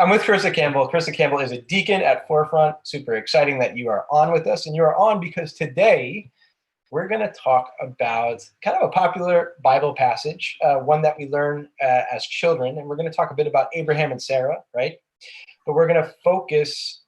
I'm with Carissa Campbell. Carissa Campbell is a deacon at Forefront. Super exciting that you are on with us. And you are on because today we're going to talk about kind of a popular Bible passage, one that we learn as children. And we're going to talk a bit about Abraham and Sarah, right? But we're going to focus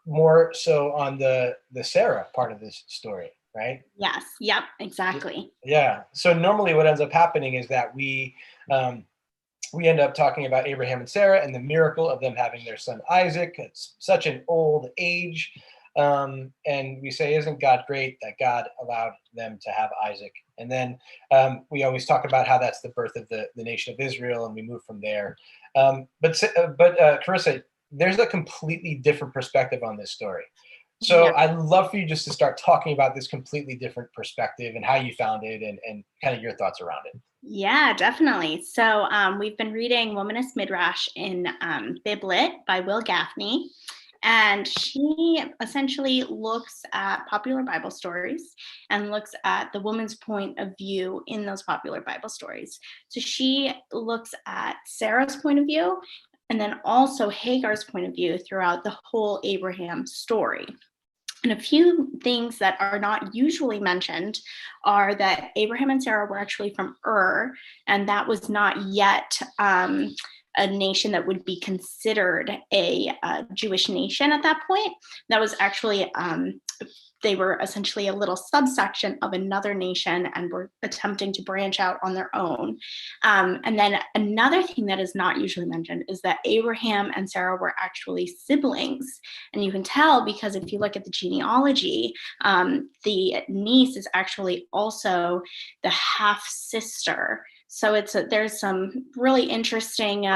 more so on the Sarah part of this story, right? Yes. Yep. Exactly. Yeah. So normally what ends up happening is that we end up talking about Abraham and Sarah and the miracle of them having their son Isaac. It's such an old age. And we say, isn't God great that God allowed them to have Isaac? And then we always talk about how that's the birth of the nation of Israel, and we move from there. But Carissa, there's a completely different perspective on this story. So Yeah. I'd love for you just to start talking about this completely different perspective and how you found it and kind of your thoughts around it. Yeah, definitely. So we've been reading Womanist Midrash in Biblit by Wil Gafney. And she essentially looks at popular Bible stories and looks at the woman's point of view in those popular Bible stories. So she looks at Sarah's point of view and then also Hagar's point of view throughout the whole Abraham story. And a few things that are not usually mentioned are that Abraham and Sarah were actually from and that was not yet a nation that would be considered a Jewish nation at that point. That was actually, they were essentially a little subsection of another nation and were attempting to branch out on their own. And then another thing that is not usually mentioned is that Abraham and Sarah were actually siblings. And you can tell because if you look at the genealogy, the niece is actually also the half sister. So there's some really interesting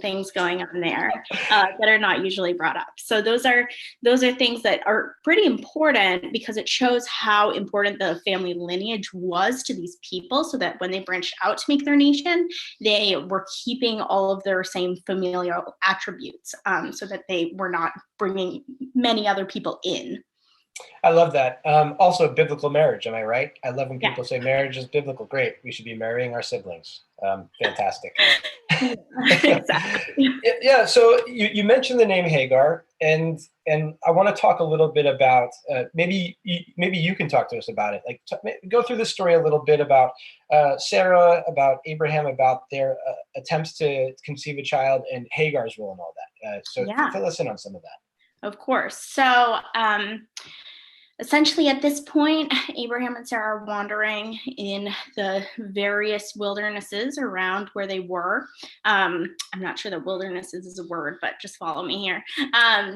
things going on there that are not usually brought up. So those are things that are pretty important because it shows how important the family lineage was to these people, so that when they branched out to make their nation, they were keeping all of their same familial attributes, so that they were not bringing many other people in. I love that. Also, biblical marriage. Am I right? I love when people say marriage is biblical. Great. We should be marrying our siblings. Fantastic. Exactly. Yeah. So you mentioned the name Hagar, and I want to talk a little bit about maybe you can talk to us about it. Like go through the story a little bit about Sarah, about Abraham, about their attempts to conceive a child, and Hagar's role and all that. So fill us in on some of that. Of course. So essentially at this point, Abraham and Sarah are wandering in the various wildernesses around where they were. I'm not sure that wildernesses is a word, but just follow me here.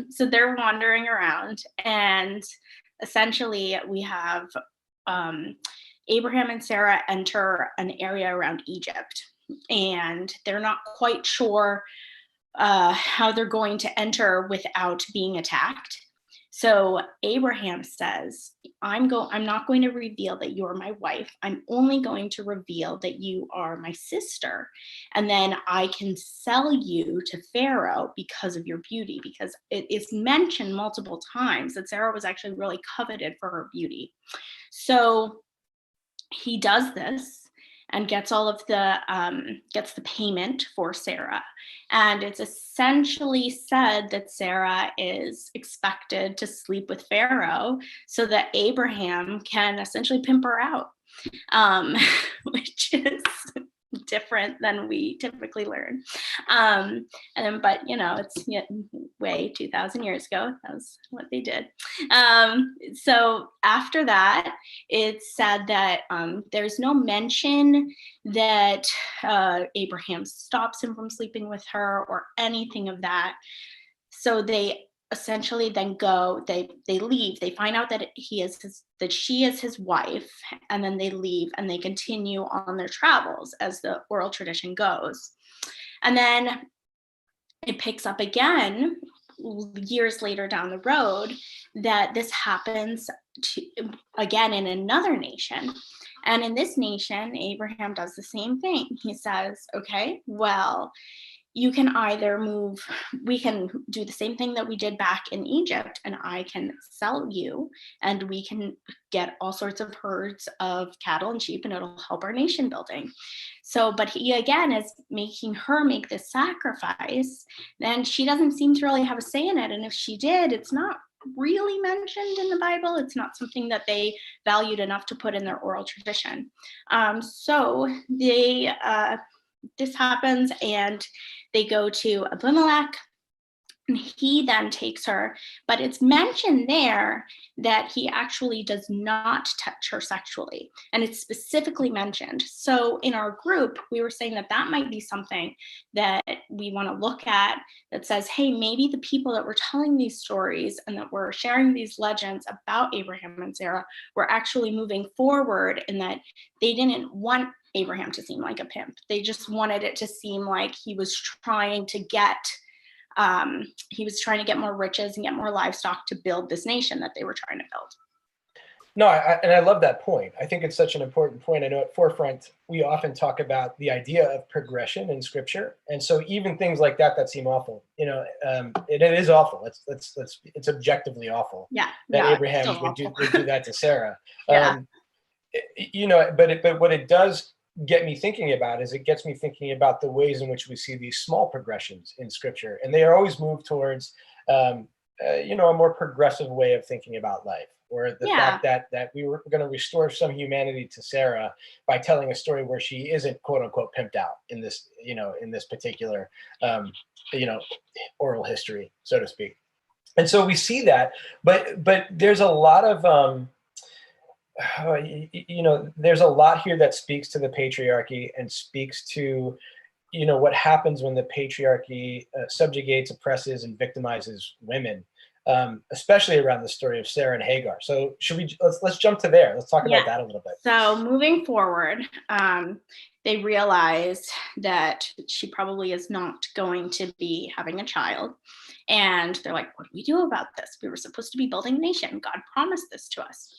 So they're wandering around, and essentially we have Abraham and Sarah enter an area around Egypt, and they're not quite sure how they're going to enter without being attacked. So Abraham says, I'm not going to reveal that you're my wife. I'm only going to reveal that you are my sister. And then I can sell you to Pharaoh because of your beauty, because it is mentioned multiple times that Sarah was actually really coveted for her beauty. So he does this and gets all of gets the payment for Sarah. And it's essentially said that Sarah is expected to sleep with Pharaoh so that Abraham can essentially pimp her out, which is different than we typically learn. But it's way 2,000 years ago. That was what they did. So after that, it's said that there's no mention that Abraham stops him from sleeping with her or anything of that. So they essentially then go, they leave, they find out that she is his wife, and then they leave and they continue on their travels as the oral tradition goes. And then it picks up again years later down the road that this happens again in another nation. And in this nation, Abraham does the same thing. He says, okay, well, you can either move, we can do the same thing that we did back in Egypt, and I can sell you, and we can get all sorts of herds of cattle and sheep, and it'll help our nation building. So, but he again is making her make this sacrifice, then she doesn't seem to really have a say in it. And if she did, it's not really mentioned in the Bible. It's not something that they valued enough to put in their oral tradition. So this happens, and they go to Abimelech, and he then takes her, but it's mentioned there that he actually does not touch her sexually, and it's specifically mentioned. So in our group, we were saying that that might be something that we want to look at, that says, hey, maybe the people that were telling these stories and that were sharing these legends about Abraham and Sarah were actually moving forward, in that they didn't want Abraham to seem like a pimp. They just wanted it to seem like he was trying to get more riches and get more livestock to build this nation that they were trying to build. No, and I love that point. I think it's such an important point. I know at Forefront, we often talk about the idea of progression in Scripture. And so even things like that seem awful, it is awful. It's objectively awful. Yeah. That Abraham would do that to Sarah. Yeah. But what it does get me thinking about is, it gets me thinking about the ways in which we see these small progressions in Scripture, and they are always moved towards a more progressive way of thinking about life, or the fact that we were going to restore some humanity to Sarah by telling a story where she isn't quote unquote pimped out in this particular oral history, so to speak. And so we see that, but there's a lot of there's a lot here that speaks to the patriarchy, and speaks to, what happens when the patriarchy subjugates, oppresses, and victimizes women, especially around the story of Sarah and Hagar. So let's jump to there. Let's talk about that a little bit. So moving forward, they realize that she probably is not going to be having a child. And they're like, what do we do about this? We were supposed to be building a nation. God promised this to us.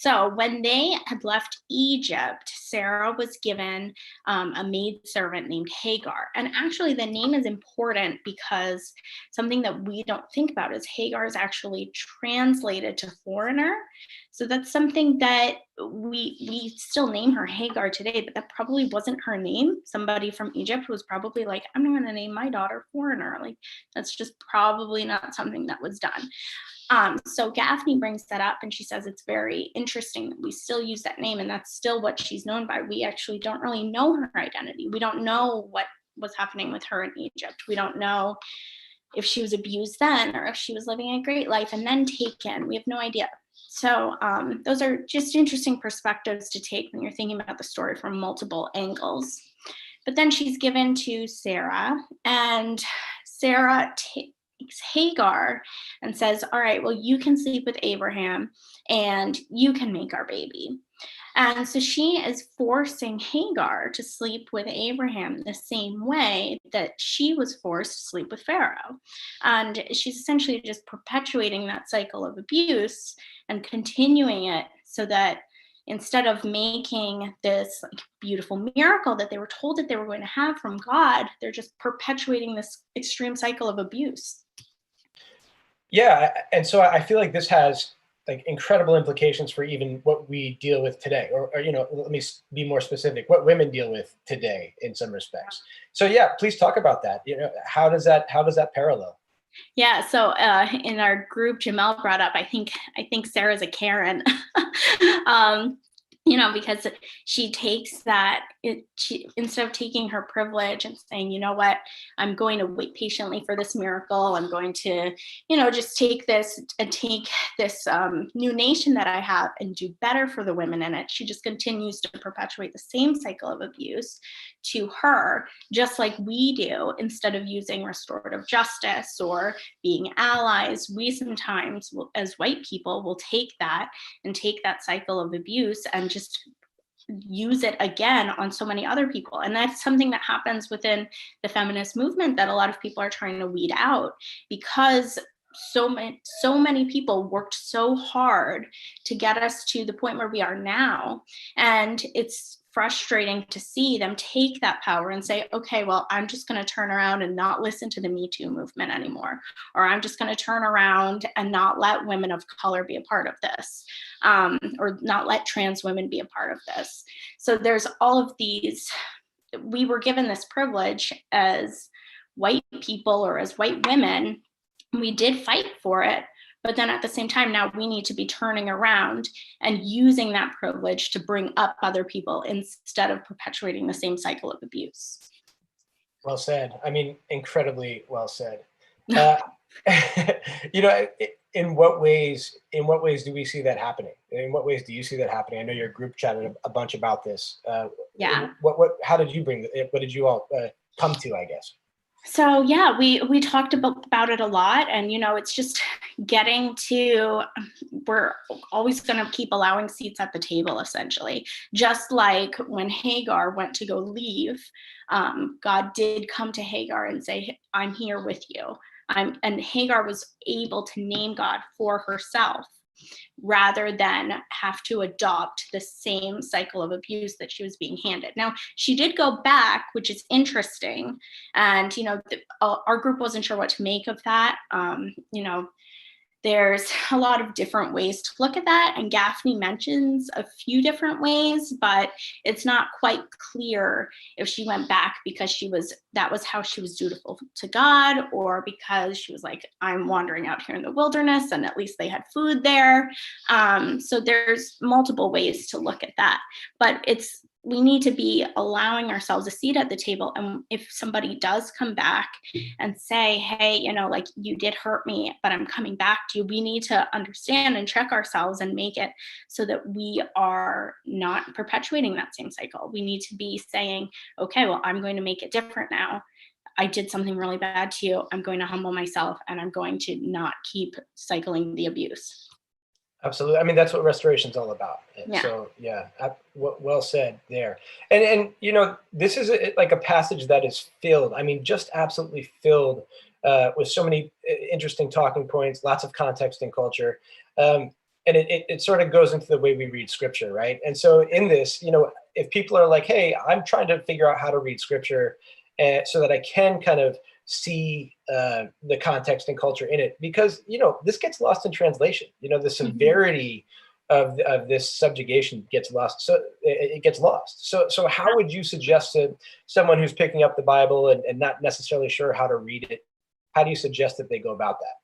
So when they had left Egypt, Sarah was given a maidservant named Hagar. And actually the name is important, because something that we don't think about is Hagar is actually translated to foreigner. So that's something that we still name her Hagar today, but that probably wasn't her name. Somebody from Egypt was probably like, I'm not going to name my daughter foreigner. Like, that's just probably not something that was done. So Gafney brings that up, and she says it's very interesting that we still use that name, and that's still what she's known by. We actually don't really know her identity. We don't know what was happening with her in Egypt. We don't know if she was abused then, or if she was living a great life and then taken. We have no idea. So those are just interesting perspectives to take when you're thinking about the story from multiple angles. But then she's given to Sarah, and Sarah takes Hagar and says, all right, well, you can sleep with Abraham and you can make our baby. And so she is forcing Hagar to sleep with Abraham the same way that she was forced to sleep with Pharaoh. And she's essentially just perpetuating that cycle of abuse and continuing it, so that instead of making this beautiful miracle that they were told that they were going to have from God, they're just perpetuating this extreme cycle of abuse. Yeah, and so I feel like this has incredible implications for even what we deal with today, or let me be more specific, what women deal with today in some respects. So yeah, please talk about that. How does that parallel? Yeah, so in our group, Jamele brought up, I think Sarah's a Karen. Because she takes instead of taking her privilege and saying, you know what, I'm going to wait patiently for this miracle. I'm going to, just take this new nation that I have and do better for the women in it. She just continues to perpetuate the same cycle of abuse to her, just like we do. Instead of using restorative justice or being allies, we sometimes, as white people, will take that cycle of abuse and just use it again on so many other people. And that's something that happens within the feminist movement that a lot of people are trying to weed out, because so many people worked so hard to get us to the point where we are now. And it's frustrating to see them take that power and say, okay, well, I'm just going to turn around and not listen to the Me Too movement anymore, or I'm just going to turn around and not let women of color be a part of this, or not let trans women be a part of this. So there's all of these, we were given this privilege as white people or as white women. We did fight for it. But then at the same time, now we need to be turning around and using that privilege to bring up other people instead of perpetuating the same cycle of abuse. Well said. I mean, incredibly well said. You know, in what ways do we see that happening? In what ways do you see that happening? I know your group chatted a bunch about this. Yeah. How did you bring it? What did you all come to, I guess? So yeah, we talked about it a lot, and you know, it's just getting to, we're always going to keep allowing seats at the table, essentially. Just like when Hagar went to go leave, God did come to Hagar and say, I'm here with you. And Hagar was able to name God for herself, rather than have to adopt the same cycle of abuse that she was being handed. Now, she did go back, which is interesting. And, you know, our group wasn't sure what to make of that. You know, there's a lot of different ways to look at that. And Gafney mentions a few different ways, but it's not quite clear if she went back because that was how she was dutiful to God, or because she was like, I'm wandering out here in the wilderness and at least they had food there. So there's multiple ways to look at that, but we need to be allowing ourselves a seat at the table. And if somebody does come back and say, hey, you know, like, you did hurt me, but I'm coming back to you, we need to understand and check ourselves and make it so that we are not perpetuating that same cycle. We need to be saying, okay, well, I'm going to make it different now. I did something really bad to you. I'm going to humble myself, and I'm going to not keep cycling the abuse. Absolutely. I mean, that's what restoration is all about. Yeah. So yeah, well said there. And you know, this is like a passage that is filled. I mean, just absolutely filled with so many interesting talking points, lots of context and culture. And it sort of goes into the way we read scripture, right? And so in this, you know, if people are like, hey, I'm trying to figure out how to read scripture so that I can kind of see the context and culture in it, because, you know, this gets lost in translation. You know, the severity of this subjugation gets lost. So it gets lost. So how would you suggest to someone who's picking up the Bible and not necessarily sure how to read it, how do you suggest that they go about that?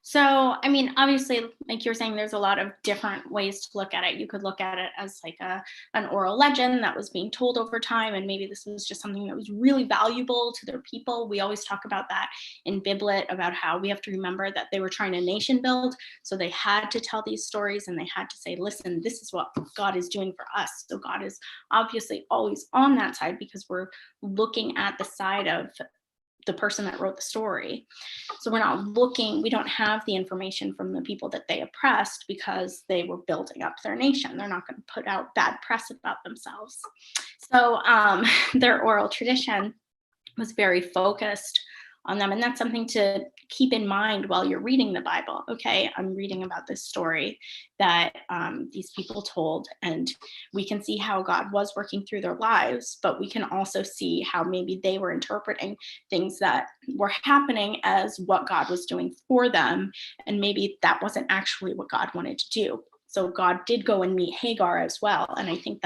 So, I mean, obviously, like you're saying, there's a lot of different ways to look at it. You could look at it as like an oral legend that was being told over time, and maybe this was just something that was really valuable to their people. We always talk about that in Biblit, about how we have to remember that they were trying to nation build, so they had to tell these stories, and they had to say, listen, this is what God is doing for us. So God is obviously always on that side, because we're looking at the side of the person that wrote the story. So we don't have the information from the people that they oppressed, because they were building up their nation. They're not going to put out bad press about themselves. So their oral tradition was very focused on them. And that's something to keep in mind while you're reading the Bible. Okay, I'm reading about this story that these people told, and we can see how God was working through their lives, but we can also see how maybe they were interpreting things that were happening as what God was doing for them. And maybe that wasn't actually what God wanted to do. So God did go and meet Hagar as well. And I think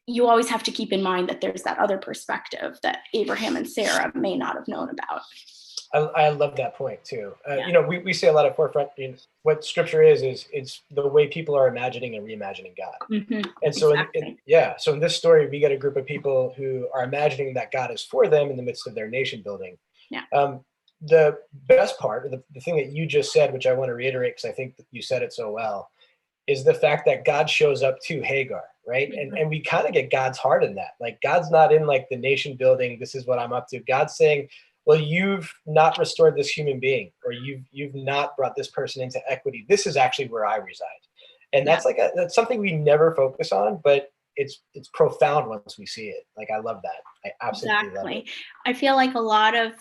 you always have to keep in mind that there's that other perspective that Abraham and Sarah may not have known about. I love that point too. Yeah. You know, we say a lot of forefront. What scripture is it's the way people are imagining and reimagining God. Mm-hmm. And so, Exactly. so in this story, we get a group of people who are imagining that God is for them in the midst of their nation building. Yeah. The best part, the thing that you just said, which I want to reiterate because I think that you said it so well, is the fact that God shows up to Hagar, right? Mm-hmm. And we kind of get God's heart in that. Like, God's not in like the nation building, this is what I'm up to. God's saying, well, you've not restored this human being, or you've not brought this person into equity. This is actually where I reside. And that's that's something we never focus on, but it's profound once we see it. Like, I love that. I absolutely love it. I feel like a lot of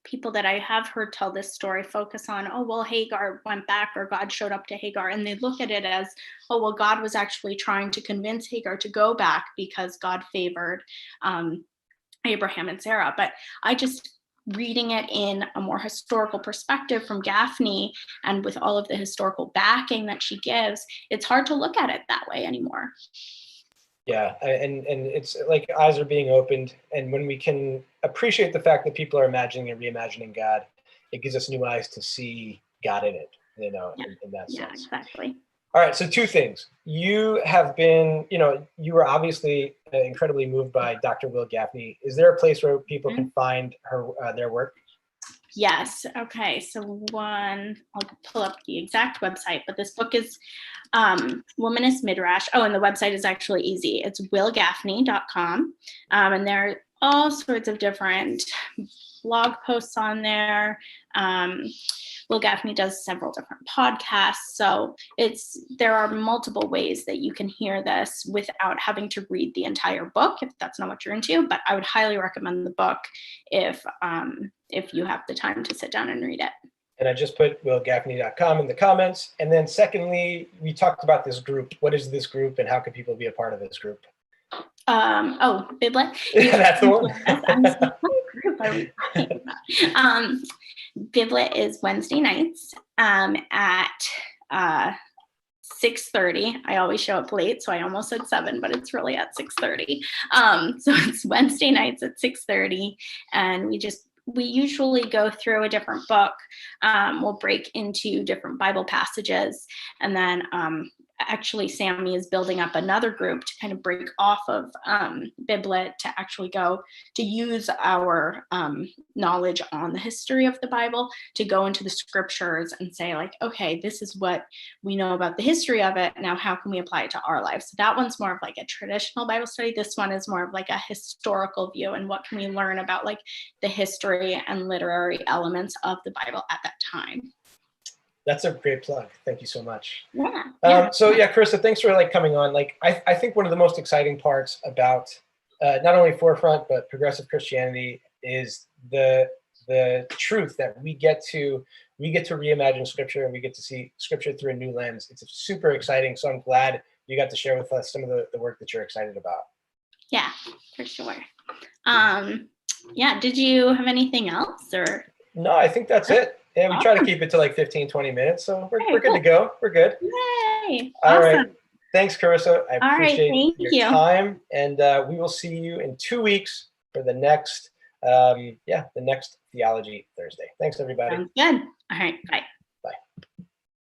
people that I have heard tell this story focus on, oh, well, Hagar went back, or God showed up to Hagar, and they look at it as, oh, well, God was actually trying to convince Hagar to go back because God favored Abraham and Sarah. But I just, reading it in a more historical perspective from Gafney, and with all of the historical backing that she gives, it's hard to look at it that way anymore. Yeah, and it's like eyes are being opened, and when we can appreciate the fact that people are imagining and reimagining God, it gives us new eyes to see God in it, in that sense. Yeah, exactly. All right, so two things. You have been, you were obviously incredibly moved by Dr. Wil Gafney. Is there a place where people can find their work? Yes. Okay. So I'll pull up the exact website, but this book is Womanist Midrash. Oh, and the website is actually easy. It's wilgafney.com. And there are all sorts of different blog posts on there. Wil Gafney does several different podcasts. So there are multiple ways that you can hear this without having to read the entire book, if that's not what you're into. But I would highly recommend the book if you have the time to sit down and read it. And I just put wilgafney.com in the comments. And then secondly, we talked about this group. What is this group, and how can people be a part of this group? Biblet. Yeah, that's the one. Biblet is Wednesday nights at 6:30. I always show up late, so I almost said 7, but it's really at 6:30. So it's Wednesday nights at 6:30, and we usually go through a different book. We'll break into different Bible passages, and then actually Sammy is building up another group to kind of break off of Biblet, to actually go to use our knowledge on the history of the Bible to go into the scriptures and say, like, okay, this is what we know about the history of it. Now, how can we apply it to our lives? So that one's more of like a traditional Bible study. This one is more of like a historical view, and what can we learn about like the history and literary elements of the Bible at that time. That's a great plug. Thank you so much. Yeah. So Carissa, thanks for coming on. I think one of the most exciting parts about not only Forefront but progressive Christianity is the truth that we get to reimagine Scripture, and we get to see Scripture through a new lens. It's super exciting. So I'm glad you got to share with us some of the work that you're excited about. Yeah, for sure. Did you have anything else, or? No, I think that's it. Yeah, we try to keep it to like 15, 20 minutes. So we're good to go. We're good. Yay. All right. Thanks, Carissa. I appreciate your time. And we will see you in 2 weeks for the next Theology Thursday. Thanks, everybody. Sounds good. All right. Bye.